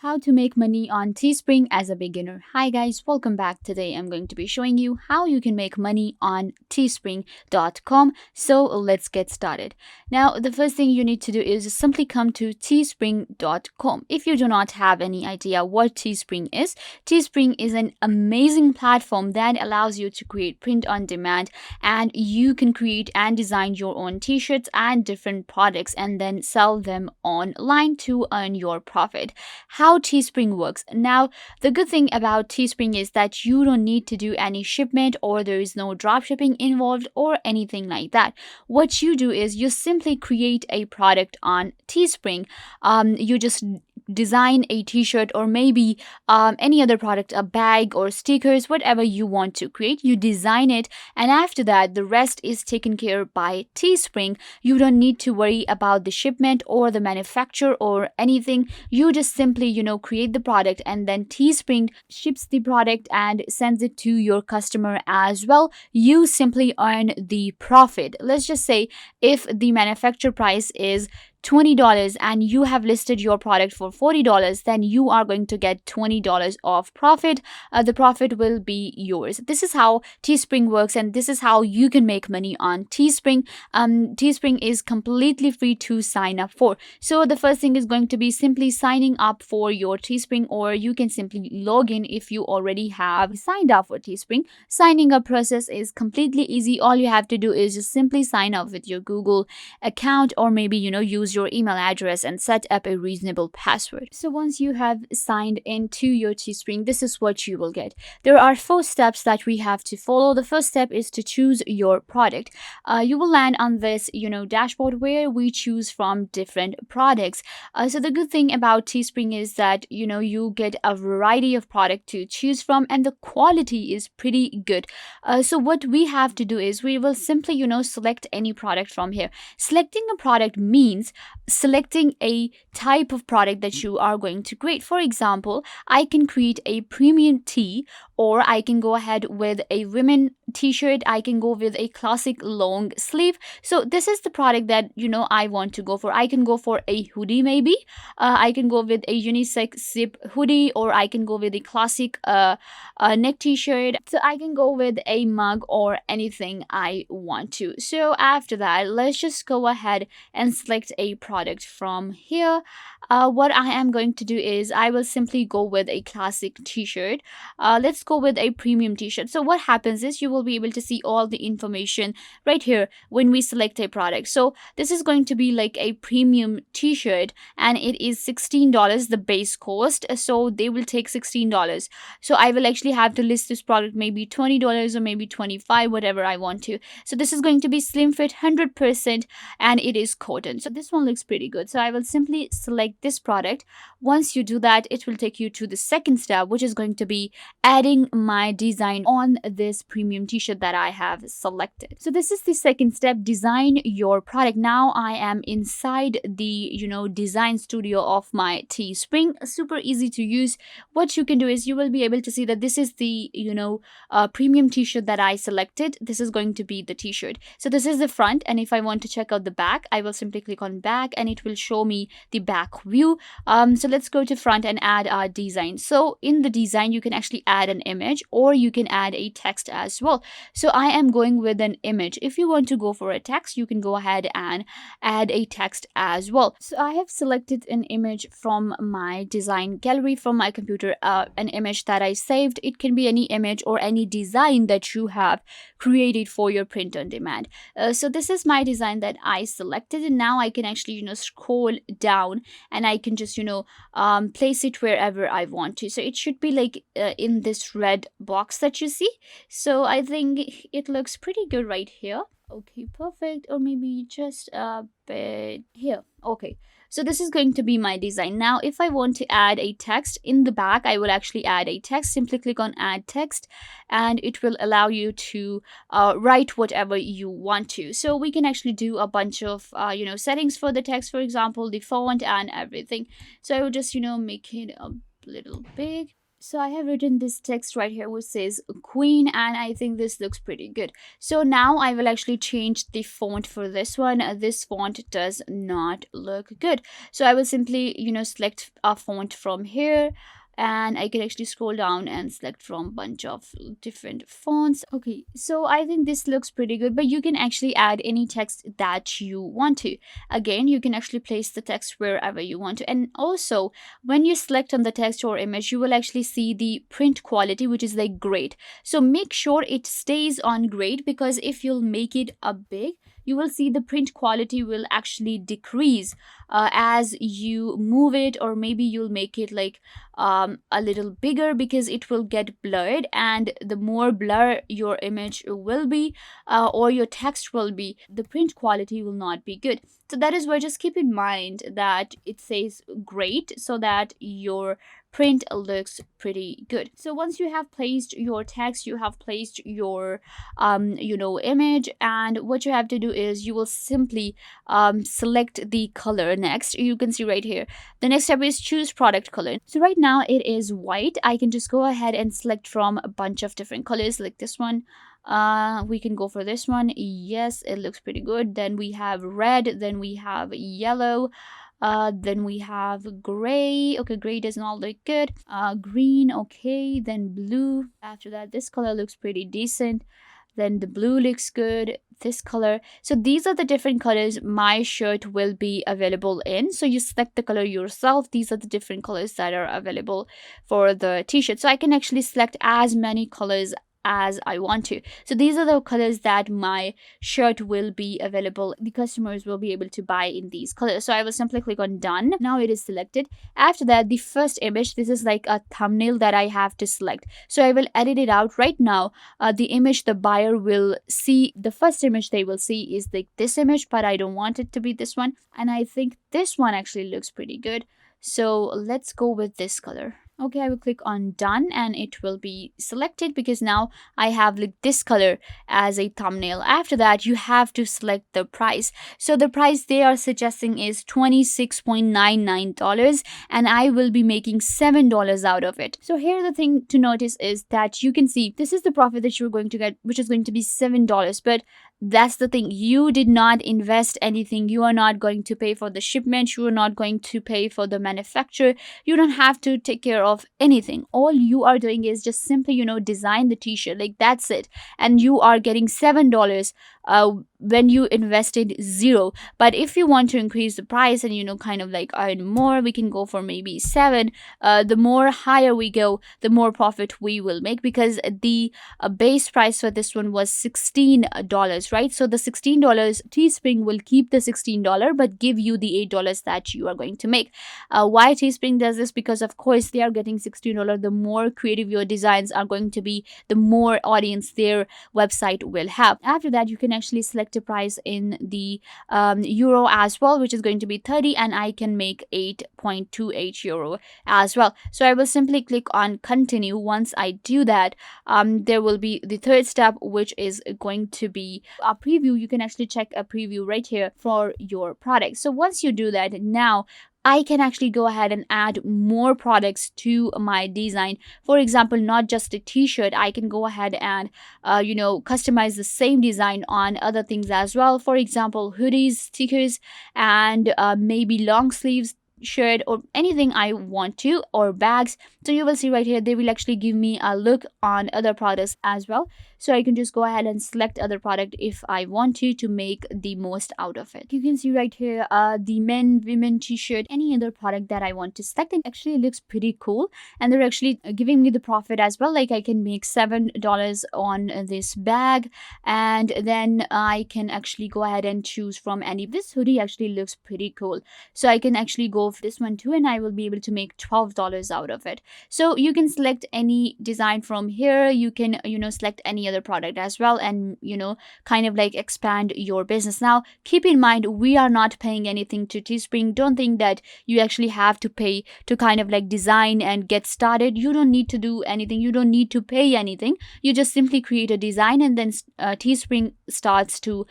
How to make money on Teespring as a beginner. Hi guys, welcome back. Today I'm going to be showing you how you can make money on teespring.com. So let's get started. Now, the first thing you need to do is simply come to teespring.com. If you do not have any idea what Teespring is an amazing platform that allows you to create print on demand, and you can create and design your own t-shirts and different products and then sell them online to earn your profit. How Teespring works. Now, the good thing about Teespring is that you don't need to do any shipment, or there is no drop shipping involved or anything like that. What you do is you simply create a product on Teespring. You just design a t-shirt, or maybe any other product, a bag or stickers, whatever you want to create. You design it, and after that the rest is taken care by Teespring. You don't need to worry about the shipment or the manufacturer or anything. You just simply create the product, and then Teespring ships the product and sends it to your customer as well. You simply earn the profit. Let's just say if the manufacturer price is $20 and you have listed your product for $40, then you are going to get $20 of profit. The profit will be yours. This is how Teespring works, and this is how you can make money on Teespring. Teespring is completely free to sign up for. So the first thing is going to be simply signing up for your Teespring, or you can simply log in if you already have signed up for Teespring. Signing up process is completely easy. All you have to do is just simply sign up with your Google account, or maybe use your email address and set up a reasonable password. So once you have signed into your Teespring, this is what you will get. There are 4 steps that we have to follow. The first step is to choose your product. You will land on this dashboard where we choose from different products. So the good thing about Teespring is that you get a variety of product to choose from, and the quality is pretty good. So what we have to do is we will simply select any product from here. Selecting a product means selecting a type of product that you are going to create. For example, I can create a premium tee, or I can go ahead with a women t-shirt. I can go with a classic long sleeve. So this is the product that I want to go for. I can go for a hoodie, maybe I can go with a unisex zip hoodie, or I can go with a classic neck t-shirt. So I can go with a mug or anything I want to. So after that, let's just go ahead and select a product from here. What I am going to do is I will simply go with a classic t-shirt. Let's go with a premium t-shirt. So what happens is you will be able to see all the information right here when we select a product. So this is going to be like a premium t-shirt, and it is $16 the base cost. So they will take $16. So I will actually have to list this product maybe $20 or maybe $25, whatever I want to. So this is going to be slim fit 100%, and it is cotton. So this one looks pretty good. So I will simply select this product. Once you do that, it will take you to the second step, which is going to be adding my design on this premium t-shirt that I have selected. So this is the second step, design your product. Now I am inside the design studio of my Teespring. Super easy to use. What you can do is you will be able to see that this is the premium t-shirt that I selected. This is going to be the t-shirt. So this is the front, and if I want to check out the back, I will simply click on back and it will show me the back view. So let's go to front and add our design. So in the design, you can actually add an image, or you can add a text as well. So I am going with an image. If you want to go for a text, you can go ahead and add a text as well. So I have selected an image from my design gallery from my computer, an image that I saved. It can be any image or any design that you have created for your print on demand. So this is my design that I selected, and now I can actually scroll down, and I can just place it wherever I want to. So it should be like in this red box that you see. So I think it looks pretty good right here. Okay, perfect. Or maybe just a bit here. Okay, so this is going to be my design. Now if I want to add a text in the back, I will actually add a text. Simply click on add text, and it will allow you to write whatever you want to. So we can actually do a bunch of settings for the text, for example the font and everything. So I will just make it a little big. So I have written this text right here which says Queen, and I think this looks pretty good. So now I will actually change the font for this one. This font does not look good. So I will simply, select a font from here, and I can actually scroll down and select from bunch of different fonts. Okay, so I think this looks pretty good, but you can actually add any text that you want to. Again, you can actually place the text wherever you want to. And also, when you select on the text or image, you will actually see the print quality, which is like great. So make sure it stays on great, because if you'll make it a big, you will see the print quality will actually decrease as you move it, or maybe you'll make it like a little bigger, because it will get blurred, and the more blur your image will be, or your text will be, the print quality will not be good. So that is why just keep in mind that it says great, so that your print looks pretty good. So once you have placed your text, you have placed your image, and what you have to do is you will simply select the color. Next, you can see right here, the next step is choose product color. So right now it is white. I can just go ahead and select from a bunch of different colors, like this one. We can go for this one. Yes, it looks pretty good. Then we have red, then we have yellow, then we have gray. Okay, gray does not look good. Green, okay, then blue. After that, this color looks pretty decent. Then the blue looks good, this color. So these are the different colors my shirt will be available in. So you select the color yourself. These are the different colors that are available for the t-shirt. So I can actually select as many colors as I want to. So these are the colors that my shirt will be available. The customers will be able to buy in these colors. So I will simply click on done. Now it is selected. After that, the first image, this is like a thumbnail that I have to select. So I will edit it out right now. The image the buyer will see, the first image they will see is like this image, but I don't want it to be this one. And I think this one actually looks pretty good. So let's go with this color. Okay, I will click on done, and it will be selected, because now I have like this color as a thumbnail. After that, you have to select the price. So the price they are suggesting is $26.99, and I will be making $7 out of it. So here the thing to notice is that you can see this is the profit that you're going to get, which is going to be $7. But that's the thing, you did not invest anything. You are not going to pay for the shipment, you are not going to pay for the manufacturer, you don't have to take care of anything. All you are doing is just simply design the t-shirt, like that's it, and you are getting $7 when you invested zero. But if you want to increase the price and kind of like earn more, we can go for maybe 7. The more higher we go, the more profit we will make, because the base price for this one was $16, right? So the $16, Teespring will keep the $16 but give you the $8 that you are going to make. Why Teespring does this? Because of course they are getting $16. The more creative your designs are going to be, the more audience their website will have. After that, you can actually select a price in the euro as well, which is going to be 30, and I can make 8.28 euro as well. So I will simply click on continue. Once I do that, there will be the third step, which is going to be a preview. You can actually check a preview right here for your product. So once you do that, now I can actually go ahead and add more products to my design. For example, not just a t-shirt, I can go ahead and customize the same design on other things as well. For example, hoodies, stickers, and maybe long sleeves shirt, or anything I want to, or bags. So you will see right here, they will actually give me a look on other products as well. So I can just go ahead and select other product if I want to make the most out of it. You can see right here the men, women t-shirt, any other product that I want to select. It actually looks pretty cool, and they're actually giving me the profit as well. Like I can make $7 on this bag, and then I can actually go ahead and choose from any. This hoodie actually looks pretty cool, so I can actually go for this one too, and I will be able to make $12 out of it. So you can select any design from here. You can select any other product as well, and kind of like expand your business. Now keep in mind, we are not paying anything to Teespring. Don't think that you actually have to pay to kind of like design and get started. You don't need to do anything, you don't need to pay anything. You just simply create a design, and then Teespring starts to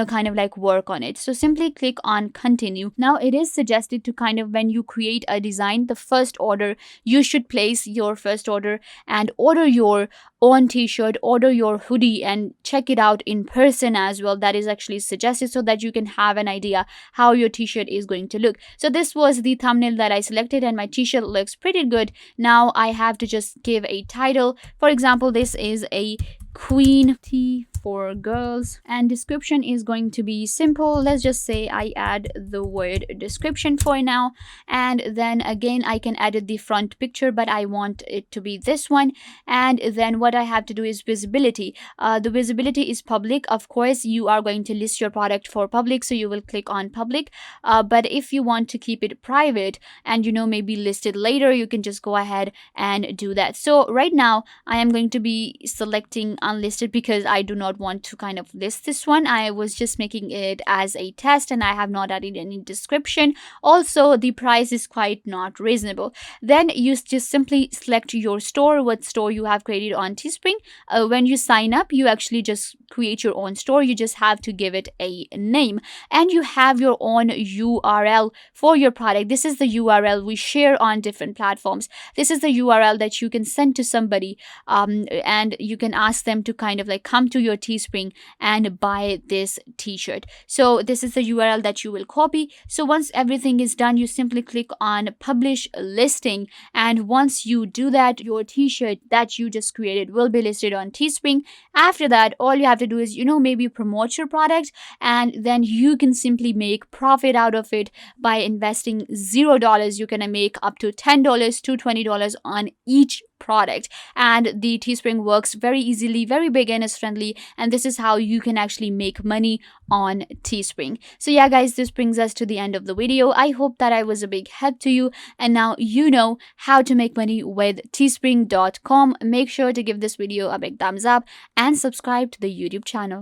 kind of like work on it. So simply click on continue. Now it is suggested to kind of when you create a design, the first order, you should place your first order and order your own t-shirt, order your hoodie, and check it out in person as well. That is actually suggested so that you can have an idea how your t-shirt is going to look. So this was the thumbnail that I selected, and my t-shirt looks pretty good. Now I have to just give a title. For example, this is a queen tee for girls, and description is going to be simple. Let's just say I add the word description for now, and then again I can edit the front picture, but I want it to be this one. And then what I have to do is visibility. The visibility is public. Of course, you are going to list your product for public, so you will click on public. But if you want to keep it private and maybe list it later, you can just go ahead and do that. So right now I am going to be selecting unlisted because I do not want to kind of list this one. I was just making it as a test and I have not added any description. Also, the price is quite not reasonable. Then you just simply select your store, what store you have created on Teespring. When you sign up, you actually just create your own store. You just have to give it a name, and you have your own URL for your product. This is the URL we share on different platforms. This is the URL that you can send to somebody, and you can ask them to kind of like come to your Teespring and buy this t-shirt. So this is the URL that you will copy. So once everything is done, you simply click on publish listing, and once you do that, your t-shirt that you just created will be listed on Teespring. After that, all you have to do is maybe promote your product, and then you can simply make profit out of it by investing $0. You can make up to $10 to $20 on each product, and the Teespring works very easily, very beginners friendly, and this is how you can actually make money on Teespring. So yeah guys, this brings us to the end of the video. I hope that I was a big help to you, and now you know how to make money with teespring.com. Make sure to give this video a big thumbs up and subscribe to the YouTube channel.